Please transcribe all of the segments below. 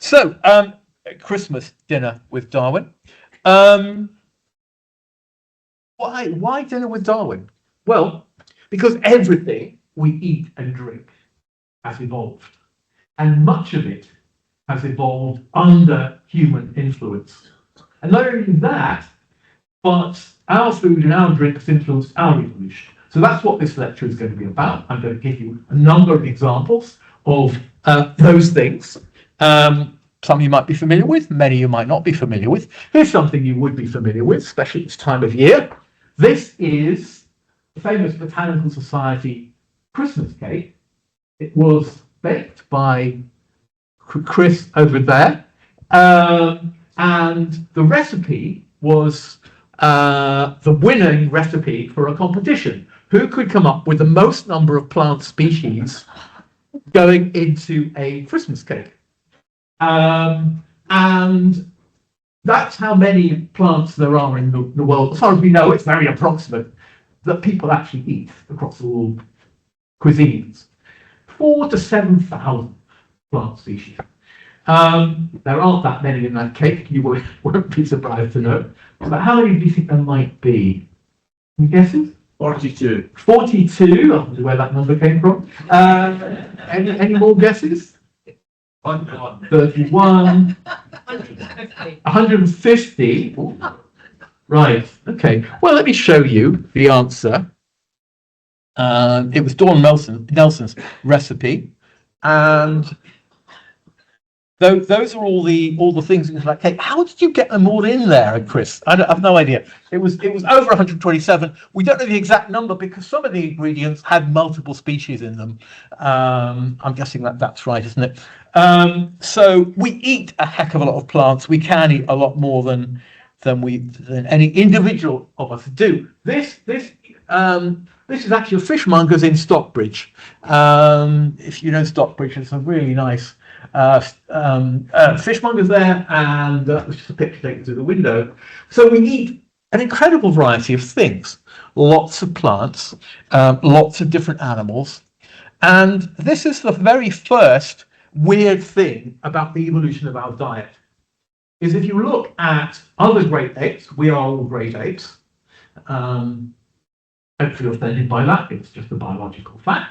So, Christmas dinner with Darwin. Why dinner with Darwin? Well, because everything we eat and drink has evolved, and much of it has evolved under human influence. And not only that, but our food and our drinks influenced our evolution. So that's what this lecture is going to be about. I'm going to give you a number of examples of those things. Some you might be familiar with, many you might not be familiar with. Here's something you would be familiar with, especially this time of year. This is the famous Botanical Society Christmas cake. It was baked by Chris over there, and the recipe was the winning recipe for a competition. Who could come up with the most number of plant species going into a Christmas cake? And that's how many plants there are in the world. As far as we know, it's very approximate, that people actually eat across all cuisines. 4,000 to 7,000 plant species. There aren't that many in that cake, you won't be surprised to know. But how many do you think there might be? Any guesses? 42. 42, I wonder where that number came from. Any more guesses? 31. 150. Ooh. Right, okay. Well, let me show you the answer. It was Dawn Nelson's recipe, and those are all the things into that cake. How did you get them all in there, Chris? I've no idea. It was over 127. We don't know the exact number because some of the ingredients had multiple species in them. I'm guessing that's right, isn't it? So we eat a heck of a lot of plants. We can eat a lot more than any individual of us do. This is actually a fishmonger's in Stockbridge. If you know Stockbridge, it's a really nice fishmonger's there, and there's just a picture taken through the window. So we eat an incredible variety of things, lots of plants, lots of different animals, and this is the very first weird thing about the evolution of our diet. Is if you look at other great apes, we are all great apes. Don't feel offended by that, it's just a biological fact.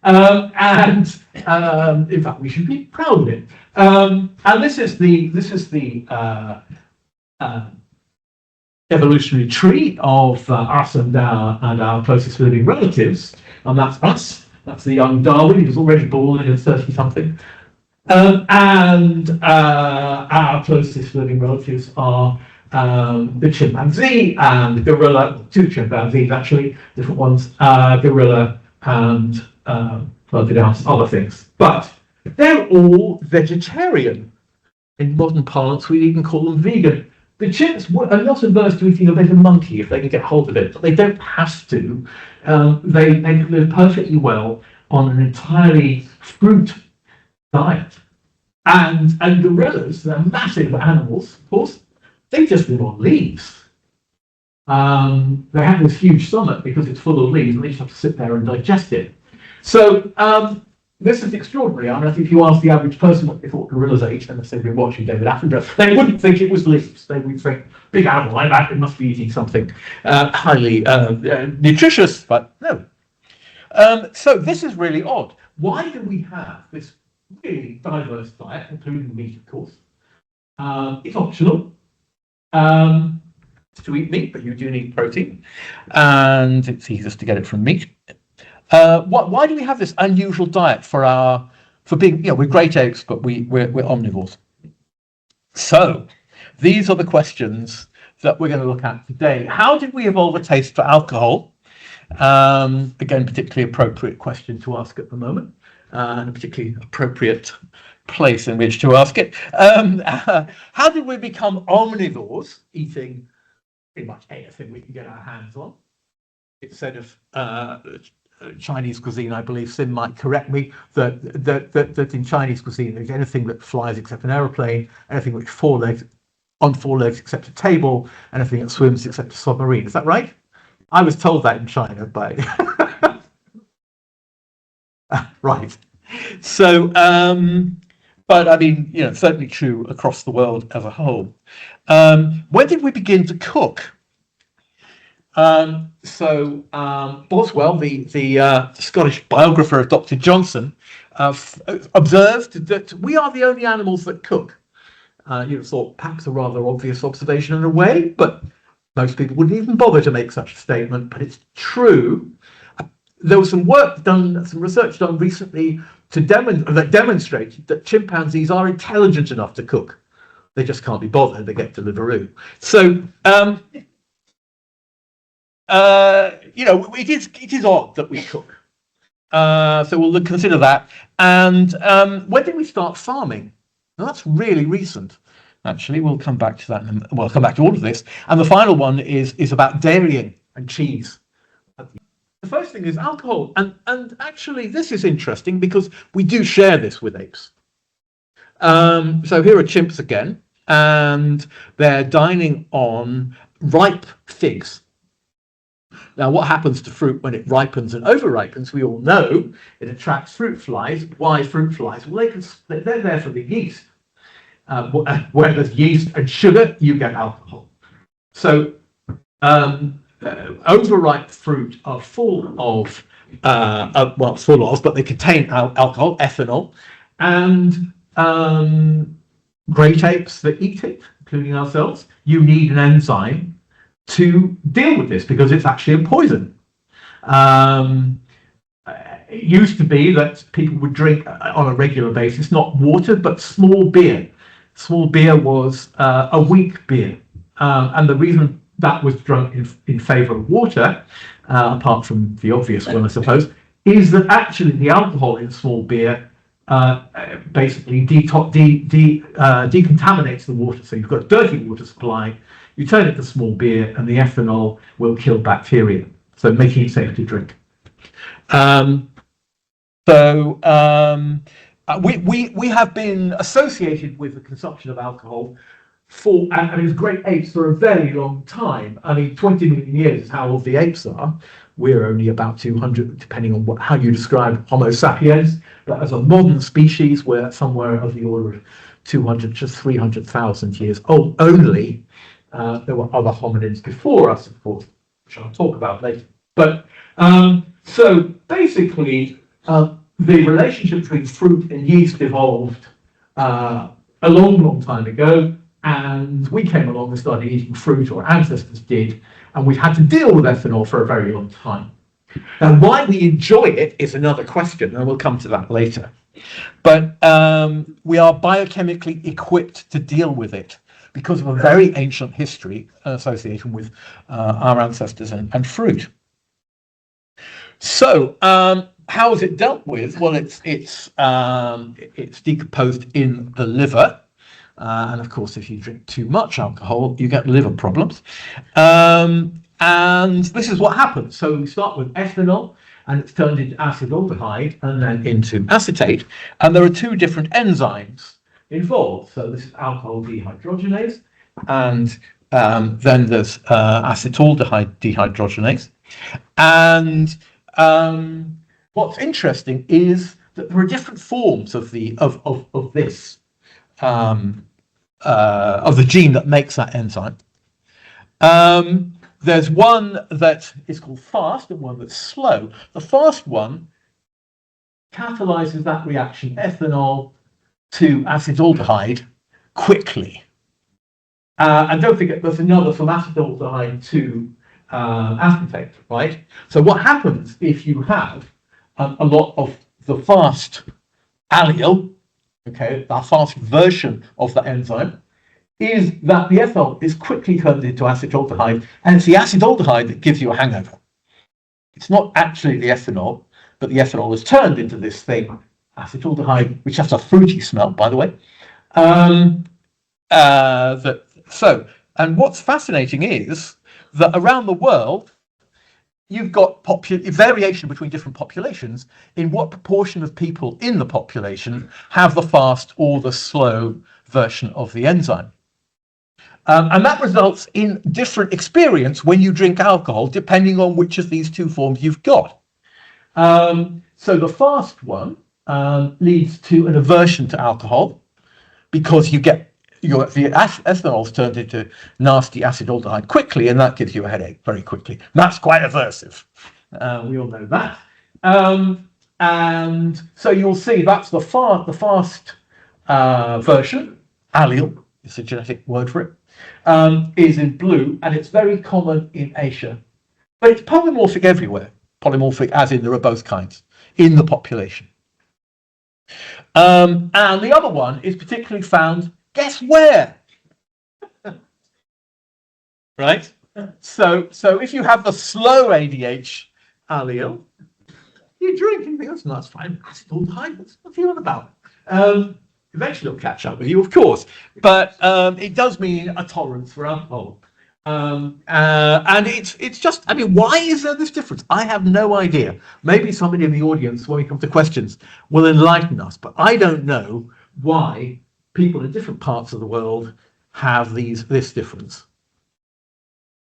In fact, we should be proud of it. And this is the evolutionary tree of us and our closest living relatives, and that's us. That's the young Darwin. He was already born in 30-something. And our closest living relatives are the chimpanzee and the gorilla. Two chimpanzees, actually, different ones. Gorilla and further down some other things. But they're all vegetarian. In modern parlance, we even call them vegan. The chimps are not averse to eating a bit of monkey if they can get hold of it, but they don't have to. They can live perfectly well on an entirely fruit diet. And gorillas, they're massive animals, of course, they just live on leaves. They have this huge stomach because it's full of leaves, and they just have to sit there and digest it. So this is extraordinary. I mean, if you ask the average person what they thought gorillas ate, unless they've been watching David Attenborough, they wouldn't think it was leaves. They would think, big animal like that, it must be eating something highly nutritious, but no. So this is really odd. Why do we have this really diverse diet, including meat, of course? It's optional to eat meat, but you do need protein, and it's easiest to get it from meat. Why do we have this unusual diet for being, we're great apes, but we're omnivores? So these are the questions that we're going to look at today. How did we evolve a taste for alcohol? Again, particularly appropriate question to ask at the moment, and a particularly appropriate place in which to ask it. How did we become omnivores, eating pretty much anything we can get our hands on, instead of Chinese cuisine? I believe Sim might correct me that in Chinese cuisine there's anything that flies except an aeroplane, anything which on four legs except a table, anything that swims except a submarine. Is that right? I was told that in China by right. So But I mean, certainly true across the world as a whole. When did we begin to cook? Boswell, the Scottish biographer of Dr. Johnson, observed that we are the only animals that cook. You'd have thought perhaps a rather obvious observation in a way, but most people wouldn't even bother to make such a statement. But it's true. There was some research done recently that demonstrated that chimpanzees are intelligent enough to cook. They just can't be bothered. They get Deliveroo. So, it is odd that we cook. So we'll consider that. And when did we start farming? Now, that's really recent. Actually, we'll come back to that. We'll come back to all of this. And the final one is about dairying and cheese. The first thing is alcohol. And actually, this is interesting because we do share this with apes. So here are chimps again, and they're dining on ripe figs. Now, what happens to fruit when it ripens and over-ripens? We all know it attracts fruit flies. Why fruit flies? Well, they're there for the yeast. Where there's yeast and sugar, you get alcohol. So overripe fruit are full of, but they contain alcohol, ethanol, and great apes that eat it, including ourselves, you need an enzyme to deal with this because it's actually a poison. It used to be that people would drink on a regular basis, not water, but small beer. Small beer was a weak beer. And the reason that was drunk in favour of water, apart from the obvious one, I suppose, is that actually the alcohol in small beer basically decontaminates the water. So you've got a dirty water supply, you turn it to small beer, and the ethanol will kill bacteria, so making it safe to drink. We have been associated with the consumption of alcohol as great apes for a very long time. 20 million years is how old the apes are. We're only about 200, depending on how you describe Homo sapiens. But as a modern species, we're somewhere of the order of 200 to 300,000 years old only. There were other hominins before us, of course, which I'll talk about later. But so basically, the relationship between fruit and yeast evolved a long time ago, and we came along and started eating fruit, or ancestors did, and we've had to deal with ethanol for a very long time. Now, why we enjoy it is another question, and we'll come to that later. But we are biochemically equipped to deal with it because of a very ancient history associated with our ancestors and fruit. So, how is it dealt with? Well, it's decomposed in the liver, and of course, if you drink too much alcohol, you get liver problems. And this is what happens. So we start with ethanol, and it's turned into acetaldehyde, and then into acetate. And there are two different enzymes involved. So this is alcohol dehydrogenase, and then there's acetaldehyde dehydrogenase. And what's interesting is that there are different forms of the gene that makes that enzyme. There's one that is called fast and one that's slow. The fast one catalyzes that reaction, ethanol to acetaldehyde, quickly. And don't forget, there's another from acetaldehyde to acetate, right? So what happens if you have a lot of the fast allele, okay, that fast version of the enzyme, is that the ethanol is quickly turned into acetaldehyde, and it's the acetaldehyde that gives you a hangover. It's not actually the ethanol, but the ethanol is turned into this thing, acetaldehyde, which has a fruity smell, by the way. And what's fascinating is that around the world, you've got variation between different populations in what proportion of people in the population have the fast or the slow version of the enzyme. And that results in different experience when you drink alcohol, depending on which of these two forms you've got. So the fast one leads to an aversion to alcohol, because you get the ethanols turned into nasty acidaldehyde quickly, and that gives you a headache very quickly. That's quite aversive. We all know that. And so you'll see that's the fast version. Allele is a genetic word for it. Is in blue, and it's very common in Asia, but it's polymorphic everywhere. Polymorphic, as in there are both kinds in the population. And the other one is particularly found, guess where? Right? So if you have the slow ADH allele, you drink and you think, that's fine. Acidaldehyde, what's he on about? Eventually it'll catch up with you, of course, but it does mean a tolerance for alcohol. And it's just, I mean, why is there this difference? I have no idea. Maybe somebody in the audience, when we come to questions, will enlighten us, but I don't know why people in different parts of the world have this difference.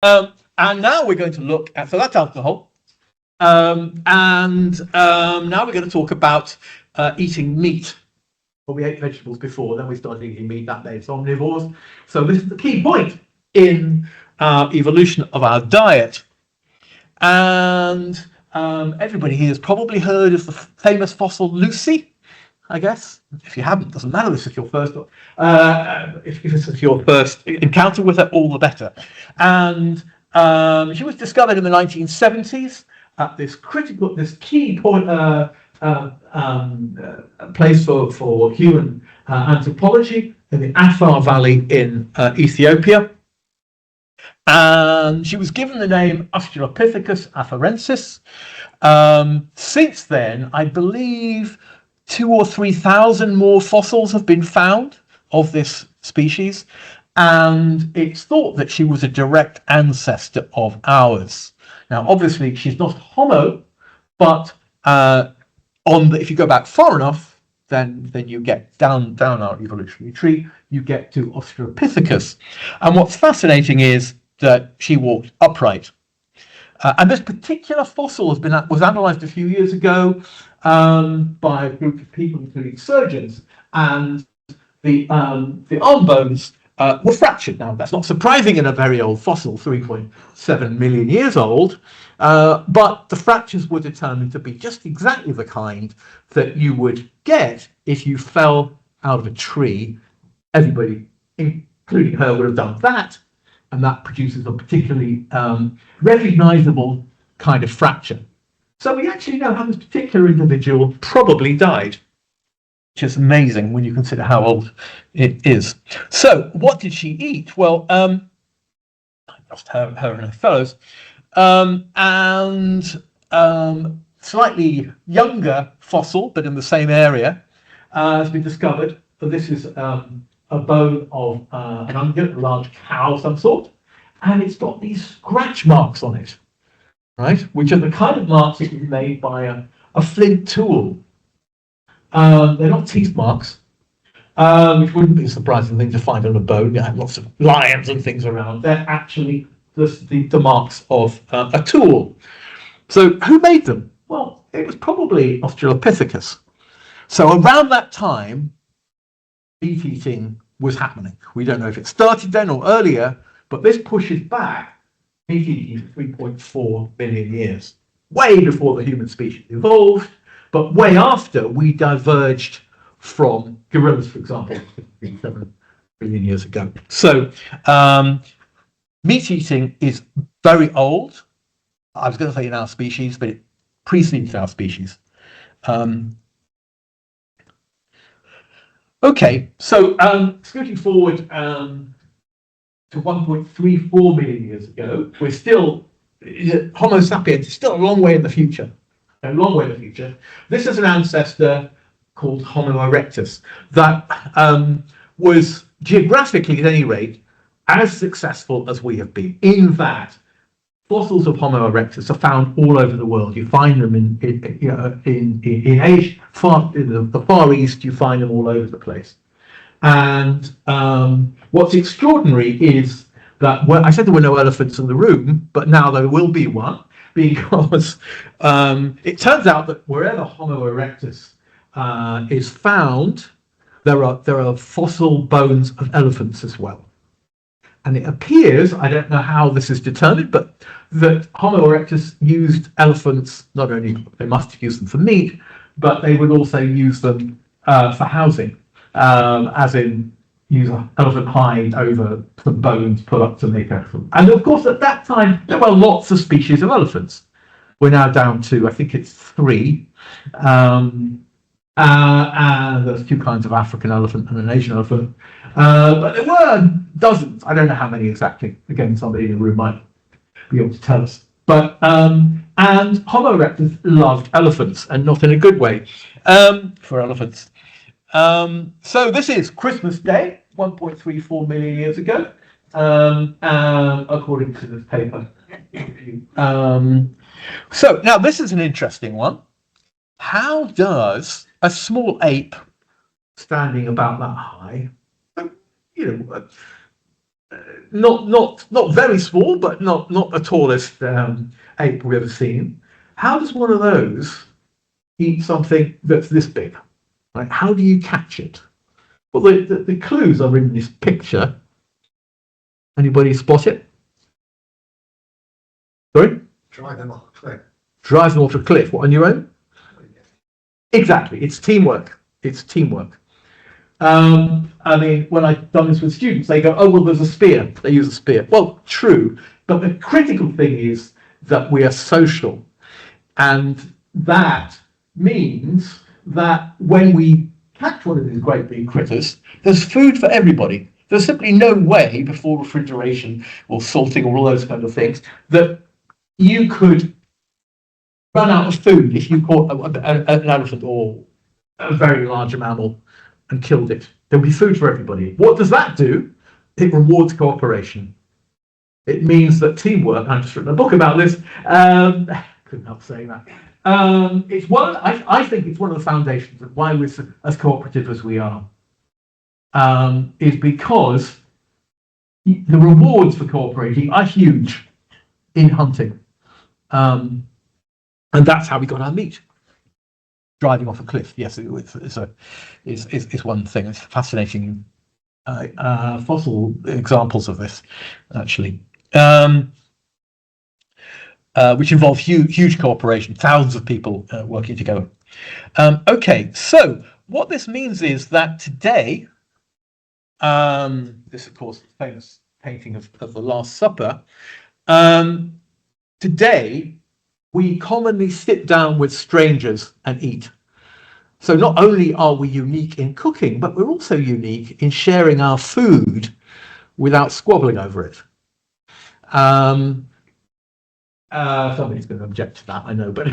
And now we're going to look at, so that's alcohol. And now we're going to talk about eating meat. Well, we ate vegetables before, then we started eating meat. That made us omnivores. So this is the key point in evolution of our diet. And everybody here has probably heard of the famous fossil Lucy, I guess. If you haven't, doesn't matter. This is your first. If this is your first encounter with her, all the better. And she was discovered in the 1970s at this key point, place for human anthropology in the Afar Valley in Ethiopia. And she was given the name Australopithecus afarensis. Since then, I believe 2,000 or 3,000 more fossils have been found of this species, and it's thought that she was a direct ancestor of ours. Now, obviously, she's not Homo, but if you go back far enough, then you get down our evolutionary tree, you get to Australopithecus. And what's fascinating is that she walked upright. And this particular fossil was analysed a few years ago by a group of people, including surgeons, and the arm bones were fractured. Now, that's not surprising in a very old fossil, 3.7 million years old, but the fractures were determined to be just exactly the kind that you would get if you fell out of a tree. Everybody, including her, would have done that, and that produces a particularly recognizable kind of fracture. So we actually know how this particular individual probably died, which is amazing when you consider how old it is. So what did she eat? Well, just her and her fellows, and slightly younger fossil, but in the same area, has been discovered. So this is a bone of an ungulate, a large cow of some sort, and it's got these scratch marks on it, right? Which are the kind of marks that can be made by a flint tool. They're not teeth marks, which wouldn't be a surprising thing to find on a bone. You have lots of lions and things around. They're actually the marks of a tool. So who made them? Well, it was probably Australopithecus. So around that time, meat eating was happening. We don't know if it started then or earlier, but this pushes back meat eating to 3.4 billion years, way before the human species evolved, but way after we diverged from gorillas, for example, 7 billion years ago. So meat eating is very old. I was going to say in our species, but it precedes our species. Okay, so scooting forward to 1.34 million years ago, we're still, Homo sapiens is still a long way in the future. A long way in the future. This is an ancestor called Homo erectus that was geographically, at any rate, as successful as we have been, in that fossils of Homo erectus are found all over the world. You find them in Asia, in the Far East. You find them all over the place. And what's extraordinary is that, well, I said there were no elephants in the room, but now there will be one, because it turns out that wherever Homo erectus is found. There are fossil bones of elephants as well. And it appears, I don't know how this is determined, but that Homo erectus used elephants, not only they must have used them for meat, but they would also use them for housing, as in use an elephant hide over some bones put up to make elephant. And of course, at that time, there were lots of species of elephants. We're now down to, I think it's 3. And there's 2 kinds of African elephant and an Asian elephant. But there were dozens. I don't know how many exactly. Again, somebody in the room might be able to tell us. But and Homo erectus loved elephants, and not in a good way for elephants. So this is Christmas Day, 1.34 million years ago, according to this paper. So now this is an interesting one. How does a small ape standing about that high, not very small, but not the tallest ape we've ever seen, how does one of those eat something that's this big? Like, how do you catch it? Well, the clues are in this picture. Anybody spot it? Sorry? Drive them off a cliff. Drive them off a cliff. What, on your own? Exactly. It's teamwork. It's teamwork. I mean, when I've done this with students, they go, oh, well, there's a spear. They use a spear. Well, true. But the critical thing is that we are social. And that means that when we catch one of these great big critters, there's food for everybody. There's simply no way, before refrigeration or salting or all those kind of things, that you could run out of food if you caught an elephant or a very large mammal and killed it. There'll be food for everybody. What does that do? It rewards cooperation. It means that teamwork, I've just written a book about this, couldn't help saying that. It's I think it's one of the foundations of why we're as cooperative as we are, is because the rewards for cooperating are huge in hunting. And that's how we got our meat. Driving off a cliff, yes, it's one thing. It's fascinating fossil examples of this, actually, which involve huge cooperation, thousands of people working together. Okay, so what this means is that today, this, of course, famous painting of the Last Supper, today, we commonly sit down with strangers and eat. So not only are we unique in cooking, but we're also unique in sharing our food without squabbling over it. Somebody's going to object to that, I know, but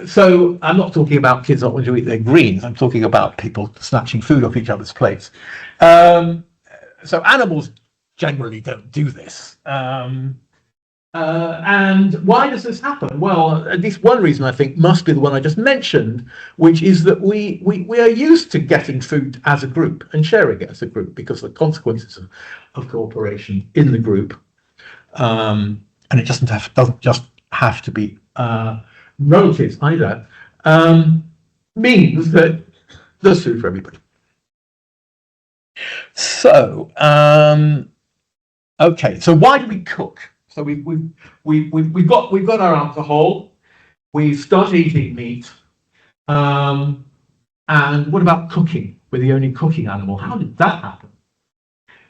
so I'm not talking about kids not wanting to eat their greens. I'm talking about people snatching food off each other's plates. So animals generally don't do this. And why does this happen? Well, at least one reason, I think, must be the one I just mentioned, which is that we are used to getting food as a group and sharing it as a group because of the consequences of cooperation in the group. And it doesn't just have to be relatives either, means that there's food for everybody. So, okay, so why do we cook? So we've got our alcohol. We've started eating meat. And what about cooking? We're the only cooking animal. How did that happen?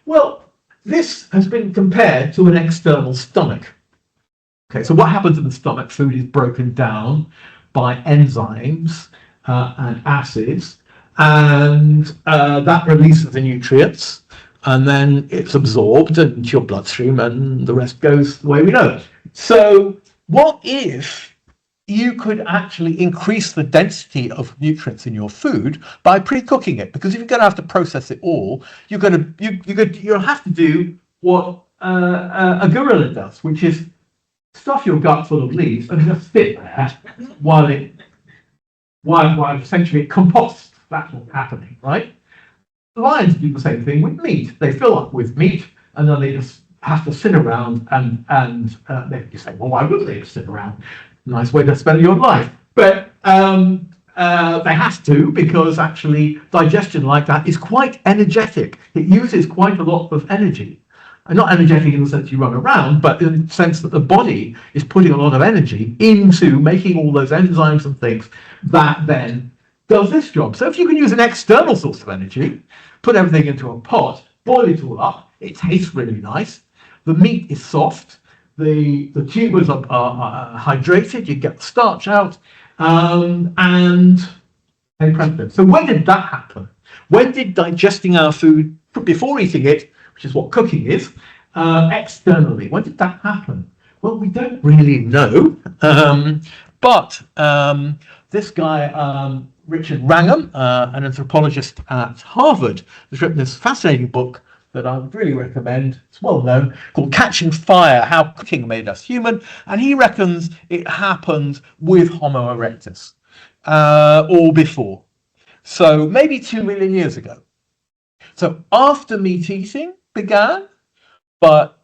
Well, this has been compared to an external stomach. Okay, so what happens in the stomach? Food is broken down by enzymes and acids, and that releases the nutrients. And then it's absorbed into your bloodstream and the rest goes the way we know it. So what if you could actually increase the density of nutrients in your food by pre-cooking it? Because if you're going to have to process it all, you'll have to do what a gorilla does, which is stuff your gut full of leaves and just sit there while essentially it composts. That's what's happening, right? Lions do the same thing with meat. They fill up with meat and then they just have to sit around and they say, well, why would they just sit around? Nice way to spend your life. But they have to, because actually digestion like that is quite energetic. It uses quite a lot of energy. And not energetic in the sense you run around, but in the sense that the body is putting a lot of energy into making all those enzymes and things that then does this job. So if you can use an external source of energy, put everything into a pot, boil it all up, it tastes really nice, the meat is soft, the tubers are hydrated, you get the starch out, and so when did that happen? When did digesting our food before eating it, which is what cooking is, externally, when did that happen? Well, we don't really know, but this guy, Richard Wrangham, an anthropologist at Harvard, has written this fascinating book that I would really recommend. It's well known, called Catching Fire: How Cooking Made Us Human, and he reckons it happened with Homo erectus, or before, so maybe 2 million years ago. So after meat eating began, but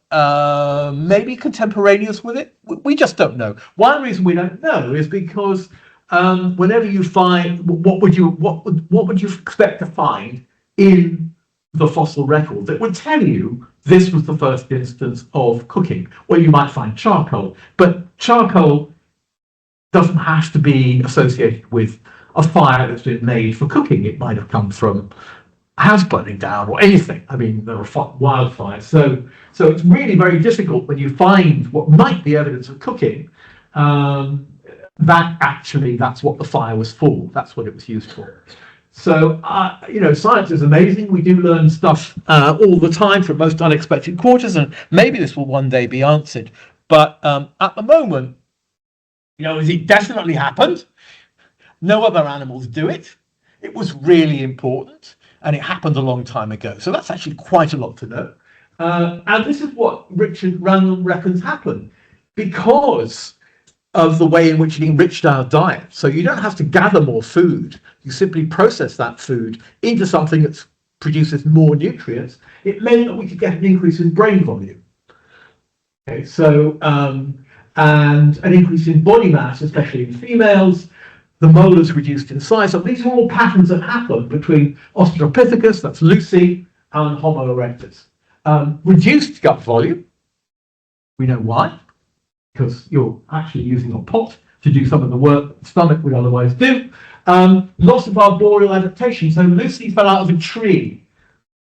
maybe contemporaneous with it. We just don't know. One reason we don't know is because whenever you find, what would you expect to find in the fossil record that would tell you this was the first instance of cooking? Well, you might find charcoal, but charcoal doesn't have to be associated with a fire that's been made for cooking. It might have come from a house burning down or anything. I mean, there are wildfires, so it's really very difficult when you find what might be evidence of cooking, that actually that's what the fire was for. That's what it was used for. So, science is amazing. We do learn stuff all the time from most unexpected quarters, and maybe this will one day be answered. But at the moment, it definitely happened. No other animals do it. It was really important, and it happened a long time ago. So that's actually quite a lot to know. And this is what Richard Wrangham reckons happened because of the way in which it enriched our diet. So you don't have to gather more food. You simply process that food into something that produces more nutrients. It meant that we could get an increase in brain volume. Okay, so, and an increase in body mass, especially in females. The molars reduced in size. So these are all patterns that happen between Australopithecus, that's Lucy, and Homo erectus. Reduced gut volume. We know why. Because you're actually using a pot to do some of the work that the stomach would otherwise do. Loss of arboreal adaptation. So Lucy fell out of a tree.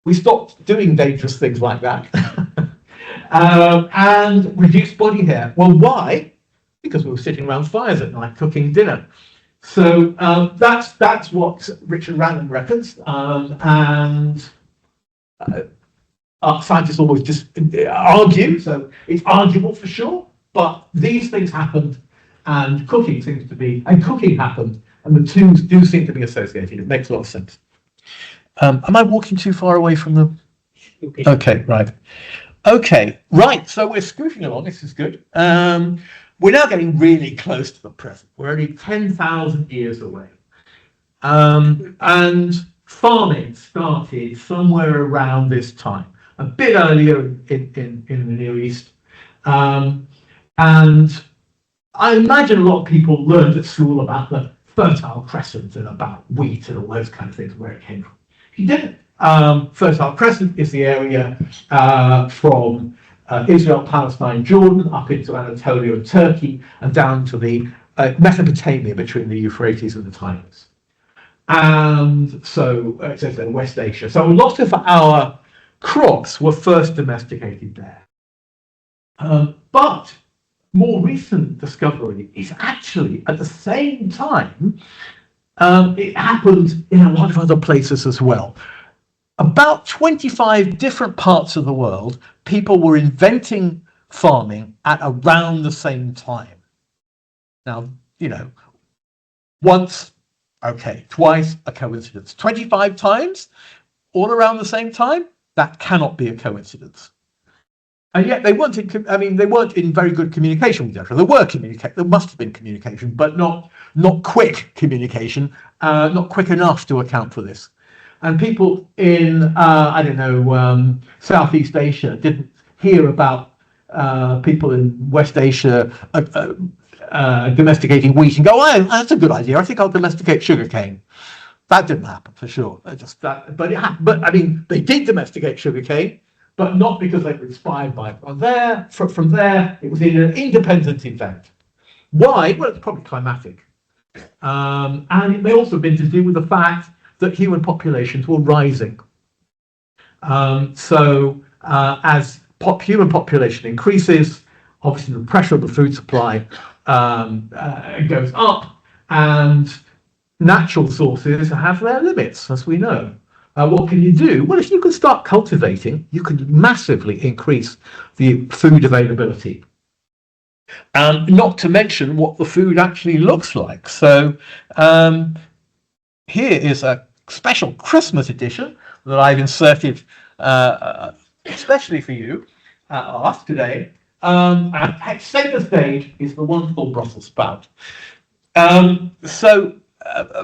We stopped doing dangerous things like that. And reduced body hair. Well, why? Because we were sitting around fires at night cooking dinner. So that's what Richard Wrangham reckons. And scientists always just argue, so it's arguable for sure. But these things happened, and cooking happened, and the two do seem to be associated. It makes a lot of sense. Am I walking too far away from the? Okay, right. So we're scooting along. This is good. We're now getting really close to the present. We're only 10,000 years away, and farming started somewhere around this time, a bit earlier in the Near East. And I imagine a lot of people learned at school about the Fertile Crescent and about wheat and all those kind of things, where it came from. If you didn't, Fertile Crescent is the area from Israel, Palestine, Jordan, up into Anatolia and Turkey, and down to the Mesopotamia between the Euphrates and the Tigris. And so it says then West Asia. So a lot of our crops were first domesticated there. But more recent discovery is actually at the same time, it happened in a lot of other places as well. About 25 different parts of the world, people were inventing farming at around the same time. Now, once, okay, twice, a coincidence. 25 times, all around the same time, that cannot be a coincidence. And yet they weren't in very good communication with each other. There must have been communication, but not quick communication, not quick enough to account for this. And people in, Southeast Asia didn't hear about people in West Asia domesticating wheat and go, oh, that's a good idea. I think I'll domesticate sugarcane. That didn't happen for sure. But I mean, they did domesticate sugarcane, but not because they were inspired by it. From there, it was in an independent event. Why? Well, it's probably climatic. And it may also have been to do with the fact that human populations were rising. As human population increases, obviously the pressure of the food supply goes up, and natural sources have their limits, as we know. What can you do? Well, if you can start cultivating, you can massively increase the food availability. Not to mention what the food actually looks like. So here is a special Christmas edition that I've inserted especially for you, us today. And centre stage is the wonderful Brussels sprout.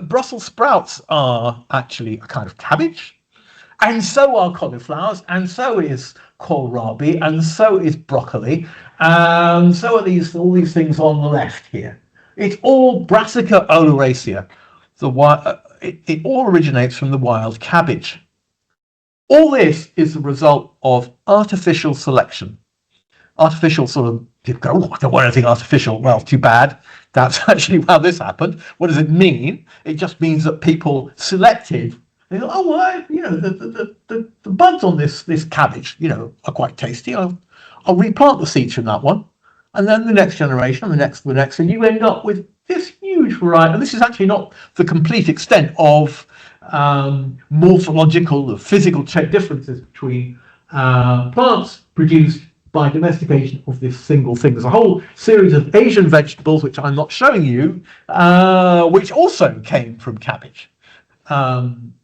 Brussels sprouts are actually a kind of cabbage, and so are cauliflowers, and so is kohlrabi, and so is broccoli, and so are all these things on the left here. It's all Brassica oleracea. It all originates from the wild cabbage. All this is the result of artificial selection. Artificial sort of, people go, oh, I don't want anything artificial. Well, too bad. That's actually how this happened. What does it mean? It just means that people selected. They thought, oh, well, the buds on this cabbage, are quite tasty. I'll replant the seeds from that one. And then the next generation, and the next, and you end up with this huge variety. And this is actually not the complete extent of morphological or physical differences between plants produced by domestication of this single thing. There's a whole series of Asian vegetables, which I'm not showing you, which also came from cabbage.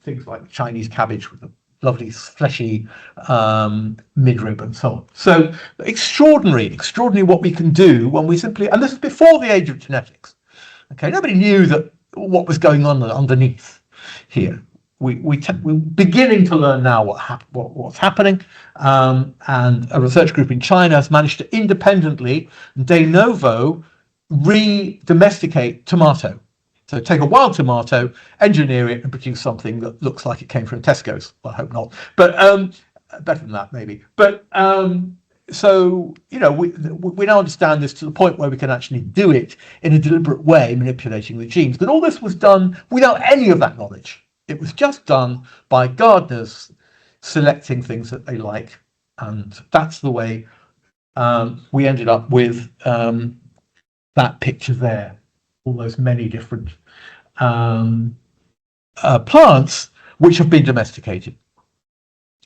Things like Chinese cabbage with a lovely fleshy midrib and so on. So extraordinary what we can do when we simply, and this is before the age of genetics. Okay, nobody knew that what was going on underneath here. We're beginning to learn now what's happening, and a research group in China has managed to independently, de novo, re-domesticate tomato. So take a wild tomato, engineer it, and produce something that looks like it came from Tesco's. Well, I hope not, but better than that maybe. But we now understand this to the point where we can actually do it in a deliberate way, manipulating the genes. But all this was done without any of that knowledge. It was just done by gardeners selecting things that they like, and that's the way we ended up with that picture there. All those many different plants which have been domesticated.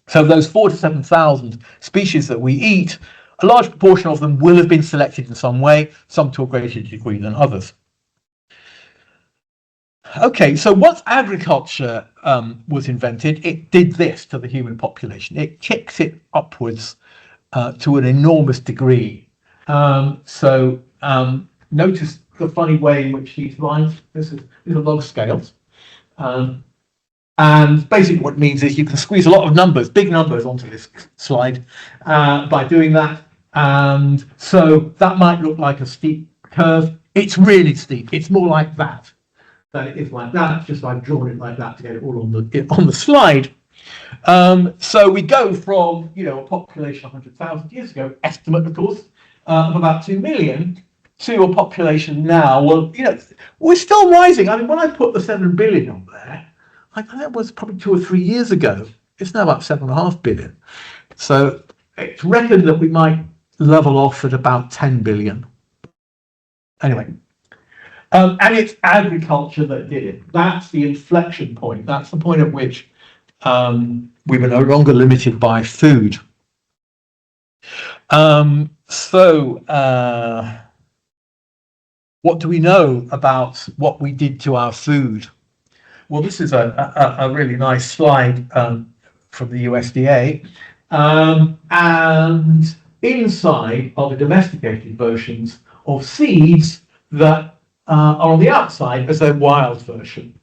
So those 4,000 to 7,000 species that we eat, a large proportion of them will have been selected in some way, some to a greater degree than others. Okay, so once agriculture was invented, it did this to the human population. It kicked it upwards to an enormous degree. Notice the funny way in which these lines, these are log scales. And basically what it means is you can squeeze a lot of numbers, big numbers onto this slide by doing that. And so that might look like a steep curve. It's really steep. It's more like that than it is like that. It's just I've drawn it like that to get it all on the slide. So we go from a population 100,000 years ago, estimate of course, of about 2 million, to a population now. Well, we're still rising. I mean, when I put the 7 billion on there, that was probably 2 or 3 years ago. It's now about 7.5 billion. So it's reckoned that we might level off at about 10 billion. Anyway. And it's agriculture that did it. That's the inflection point. That's the point at which we were no longer limited by food. What do we know about what we did to our food? Well, this is a really nice slide from the USDA. And inside are the domesticated versions of seeds that are on the outside as their wild version.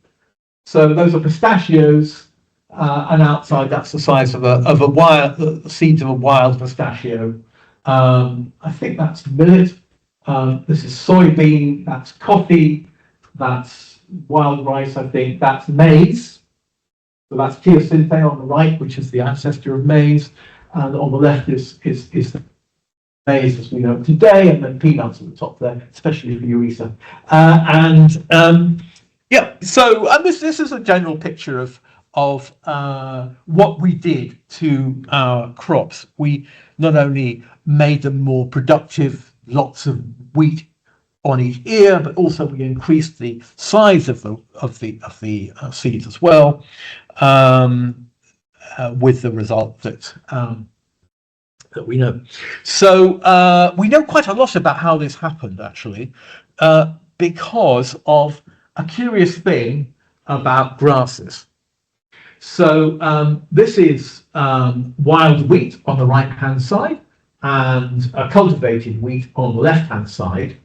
So those are pistachios, and outside that's the size of the seeds of a wild pistachio. I think that's millet. This is soybean, that's coffee, that's wild rice, I think, that's maize. So that's teosinte on the right, which is the ancestor of maize, and on the left is maize as we know it today, and then peanuts at the top there, especially for ureta. Yeah, so this is a general picture of what we did to our crops. We not only made them more productive, lots of wheat on each ear, but also we increased the size of the seeds as well, with the result that we know. So we know quite a lot about how this happened, actually, because of a curious thing about grasses. So this is wild wheat on the right-hand side and cultivated wheat on the left-hand side.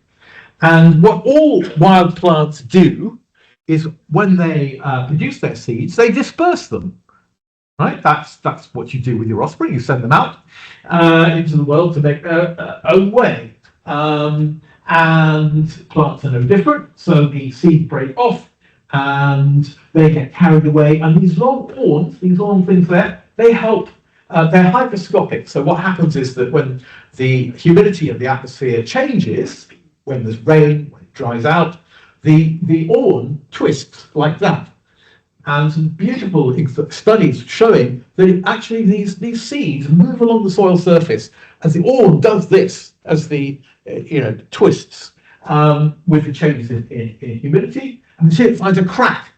And what all wild plants do is when they produce their seeds, they disperse them. Right, that's what you do with your offspring. You send them out into the world to make their own way. And plants are no different. So the seeds break off, and they get carried away. And these long horns, these long things there, they help. They're hygroscopic. So what happens is that when the humidity of the atmosphere changes, when there's rain, when it dries out, the horn twists like that. And some beautiful studies showing that actually these seeds move along the soil surface as the horn does this, as the twists with the changes in humidity, and the seed finds a crack,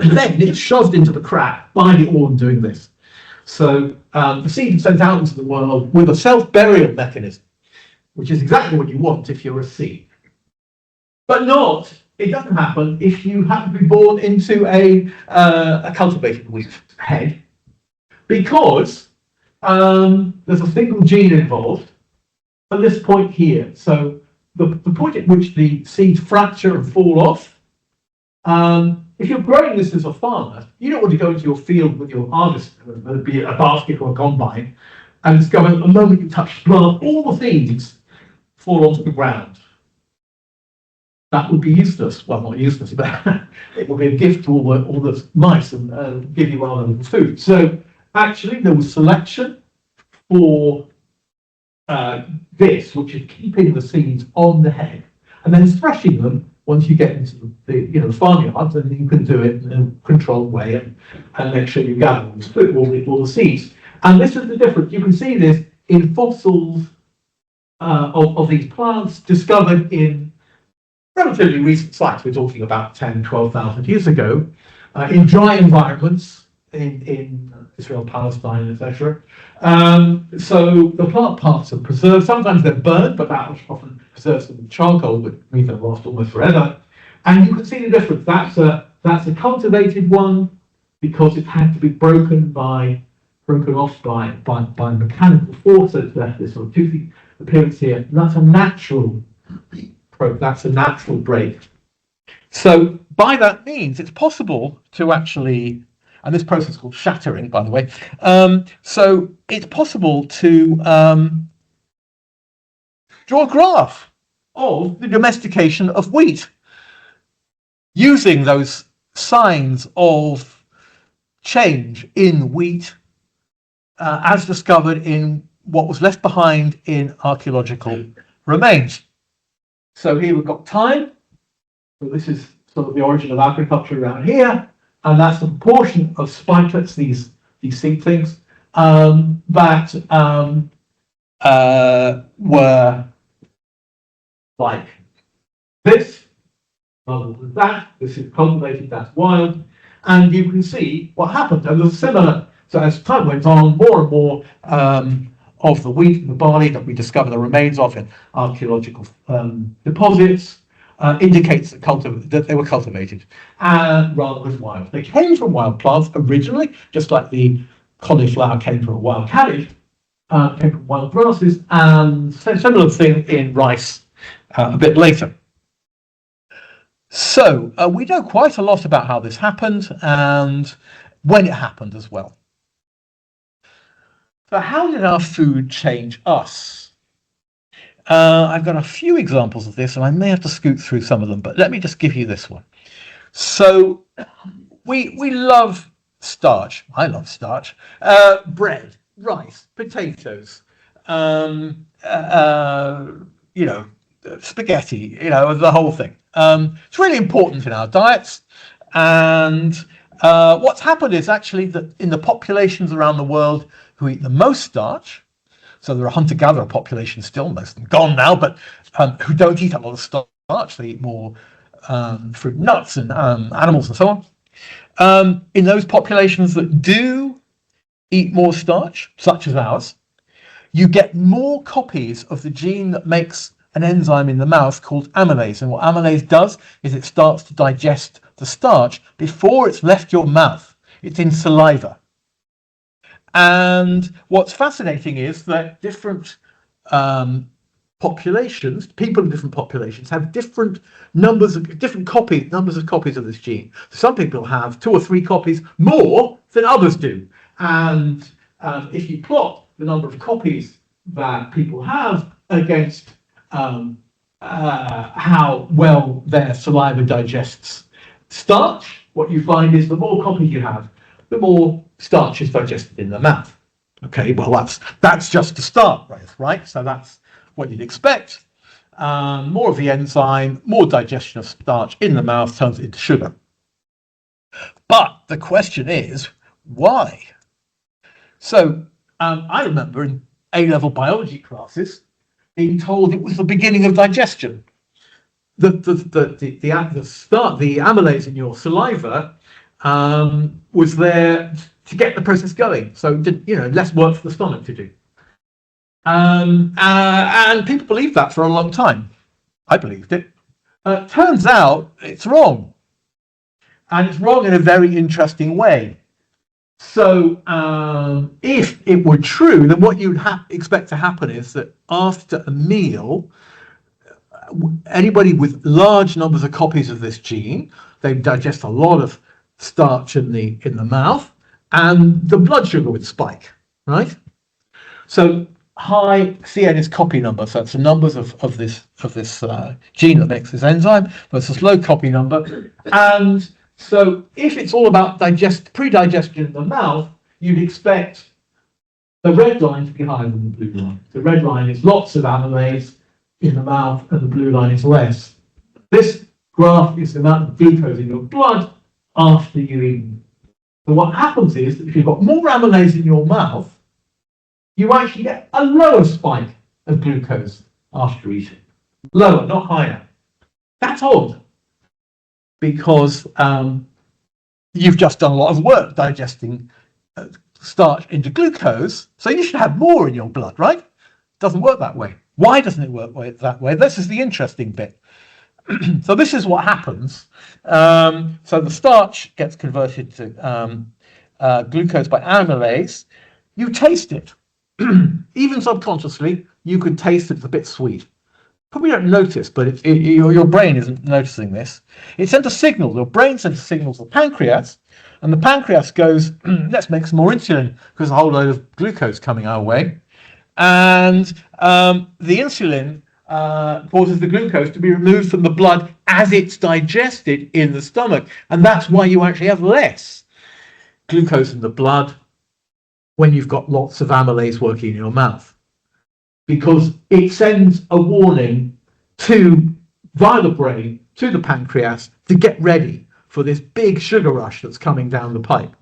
and then it's shoved into the crack by the horn doing this. So the seed is sent out into the world with a self-burial mechanism, which is exactly what you want if you're a seed, but not. It doesn't happen if you happen to be born into a cultivated wheat head, because there's a single gene involved at this point here. So the point at which the seeds fracture and fall off, if you're growing this as a farmer, you don't want to go into your field with your harvester, whether it be a basket or a combine, and discover the moment you touch the plant, all the seeds fall onto the ground. That would be useless. Well, not useless, but it would be a gift to all the mice and give you rather than food. So actually, there was selection for this, which is keeping the seeds on the head and then threshing them once you get into the farmyards, and you can do it in a controlled way and make sure you gather and split all the seeds. And this is the difference. You can see this in fossils of these plants discovered in relatively recent sites. We're talking about 10, 12,000 years ago, in dry environments in Israel, Palestine, etc. So the plant parts are preserved. Sometimes they're burned, but that often preserves them with charcoal, which means they'll last almost forever. And you can see the difference. That's a cultivated one because it had to be broken off by mechanical force. So it's left this sort of toothy appearance here. And that's a natural. That's a natural break. So by that means, it's possible to actually, and this process is called shattering, by the way. So it's possible to draw a graph of the domestication of wheat using those signs of change in wheat as discovered in what was left behind in archaeological remains. So here we've got time. So this is sort of the origin of agriculture around here, and that's the proportion of spikelets, these seedlings, that were like this, rather than that. This is cultivated, that's wild, and you can see what happened. And there's similar. So as time went on, more and more of the wheat and the barley that we discover the remains of in archaeological deposits indicates that they were cultivated rather than wild. They came from wild plants originally, just like the cauliflower came from a wild cabbage, came from wild grasses, and similar thing in rice a bit later. So we know quite a lot about how this happened and when it happened as well. So how did our food change us? I've got a few examples of this, and I may have to scoot through some of them, but let me just give you this one. So we love starch. I love starch. Bread, rice, potatoes, spaghetti, the whole thing. It's really important in our diets. And what's happened is actually that in the populations around the world who eat the most starch, so there are hunter-gatherer populations still, most of them gone now, but who don't eat a lot of starch. They eat more fruit, nuts, and animals and so on. In those populations that do eat more starch, such as ours, you get more copies of the gene that makes an enzyme in the mouth called amylase. And what amylase does is it starts to digest the starch before it's left your mouth. It's in saliva. And what's fascinating is that different populations, people in different populations, have different numbers of copies of this gene. Some people have 2 or 3 copies more than others do. And if you plot the number of copies that people have against how well their saliva digests starch, what you find is the more copies you have, the more starch is digested in the mouth. Okay, well that's just to start with, right? So that's what you'd expect. More of the enzyme, more digestion of starch in the mouth turns it into sugar. But the question is, why? So I remember in A-level biology classes being told it was the beginning of digestion. The amylase in your saliva was there to get the process going. So less work for the stomach to do. And people believed that for a long time. I believed it. Turns out it's wrong. And it's wrong in a very interesting way. So if it were true, then what you'd expect to happen is that after a meal, anybody with large numbers of copies of this gene, they digest a lot of starch in the mouth, and the blood sugar would spike, right? So high CN is copy number, so it's the numbers of this gene that makes this enzyme versus low copy number. And so if it's all about pre-digestion in the mouth, you'd expect the red line to be higher than the blue line. The red line is lots of amylase in the mouth, and the blue line is less. This graph is the amount of glucose in your blood after you eat. So what happens is that if you've got more amylase in your mouth, you actually get a lower spike of glucose after eating. Lower, not higher. That's odd, because you've just done a lot of work digesting starch into glucose, so you should have more in your blood, right? Doesn't work that way. Why doesn't it work that way? This is the interesting bit. So this is what happens. So the starch gets converted to glucose by amylase. You taste it. Even subconsciously, you can taste it's a bit sweet. Probably don't notice, but your brain isn't noticing this. It sends a signal. Your brain sends signals to the pancreas, and the pancreas goes, let's make some more insulin, because a whole load of glucose coming our way. And the insulin causes the glucose to be removed from the blood as it's digested in the stomach. And that's why you actually have less glucose in the blood when you've got lots of amylase working in your mouth. Because it sends a warning via the brain to the pancreas to get ready for this big sugar rush that's coming down the pipe.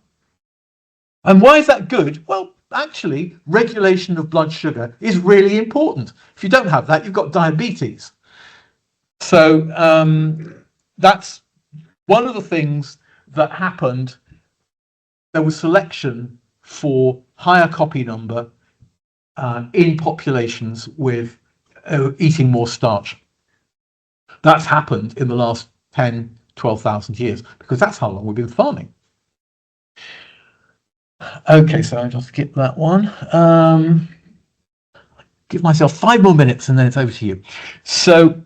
And why is that good? Well, actually, regulation of blood sugar is really important. If you don't have that, you've got diabetes. So that's one of the things that happened. There was selection for higher copy number in populations with eating more starch. That's happened in the last 10, 12,000 years, because that's how long we've been farming. Okay, so I'll just skip that one. Give myself 5 more minutes and then it's over to you. So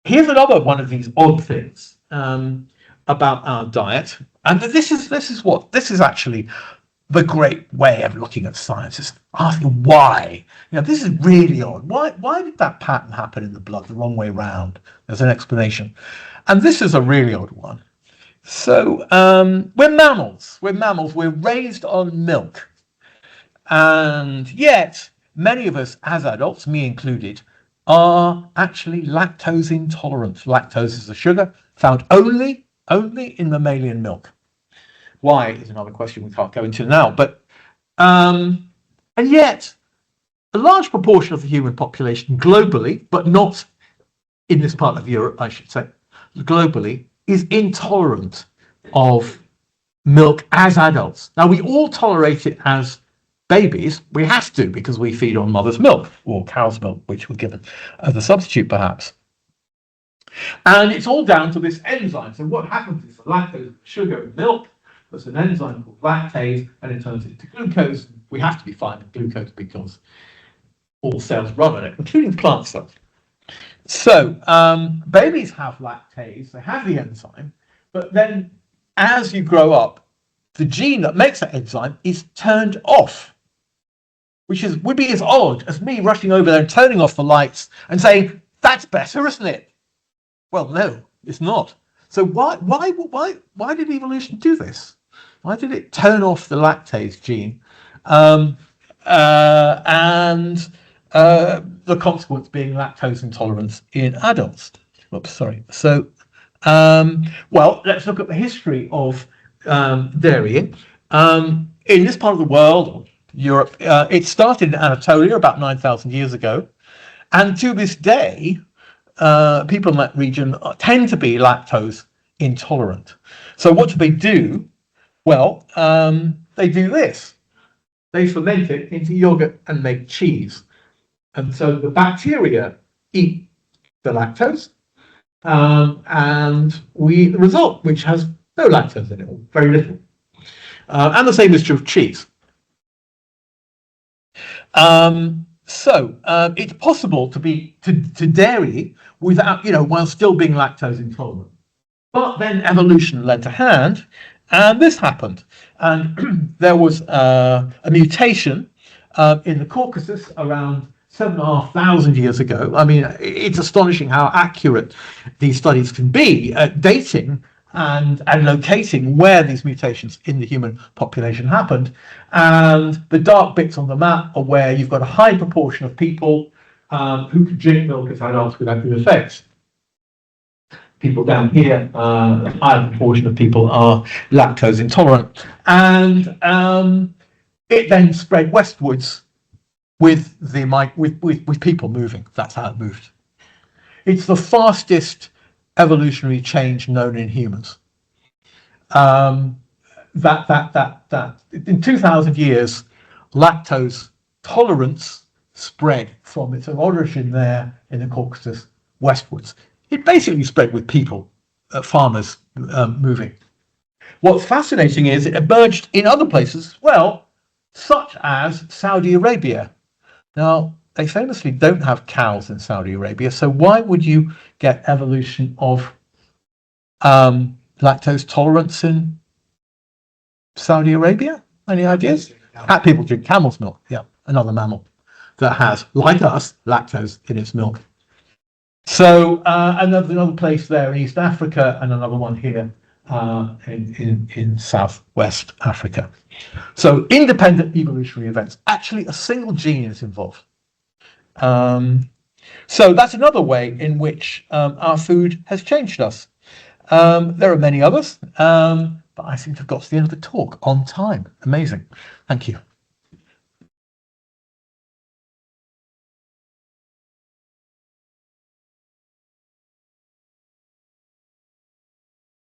here's another one of these odd things about our diet. And this is actually the great way of looking at science is asking why. This is really odd. Why did that pattern happen in the blood the wrong way round? There's an explanation. And this is a really odd one. So we're mammals. We're raised on milk. And yet, many of us as adults, me included, are actually lactose intolerant. Lactose is a sugar found only in mammalian milk. Why is another question we can't go into now. But and yet, a large proportion of the human population globally, but not in this part of Europe, I should say, globally, is intolerant of milk as adults. Now, we all tolerate it as babies. We have to, because we feed on mother's milk or cow's milk, which we're given as a substitute, perhaps. And it's all down to this enzyme. So what happens is the lactose, sugar in milk, there's an enzyme called lactase, and it turns it into glucose. We have to be fine with glucose because all cells run on it, including plant cells. So babies have lactase, they have the enzyme, but then as you grow up, the gene that makes that enzyme is turned off, which would be as odd as me rushing over there and turning off the lights and saying, that's better, isn't it? Well, no, it's not. So why did evolution do this? Why did it turn off the lactase gene? The consequence being lactose intolerance in adults. Oops, sorry. So, well, let's look at the history of dairying. In this part of the world, or Europe, it started in Anatolia about 9,000 years ago. And to this day, people in that region tend to be lactose intolerant. So what do? Well, they do this. They ferment it into yogurt and make cheese. And so the bacteria eat the lactose, and the result, which has no lactose in it, or very little. And the same is true of cheese. So it's possible to dairy without, while still being lactose intolerant. But then evolution lent a hand, and this happened. And there was a mutation in the Caucasus around 7,500 years ago. I mean, it's astonishing how accurate these studies can be at dating and locating where these mutations in the human population happened. And the dark bits on the map are where you've got a high proportion of people who can drink milk as adults without food effects. People down here, a higher proportion of people are lactose intolerant. And it then spread westwards with people moving. That's how it moved. It's the fastest evolutionary change known in humans. In 2,000 years, lactose tolerance spread from its origin there in the Caucasus westwards. It basically spread with people, farmers moving. What's fascinating is it emerged in other places as well, such as Saudi Arabia. Now, they famously don't have cows in Saudi Arabia, so why would you get evolution of lactose tolerance in Saudi Arabia? Any ideas? People drink camel's milk, yeah, another mammal that has, like us, lactose in its milk. So another place there in East Africa, and another one here in Southwest Africa. So independent evolutionary events. Actually, a single gene is involved. So that's another way in which our food has changed us. There are many others, but I seem to have got to the end of the talk on time. Amazing. Thank you.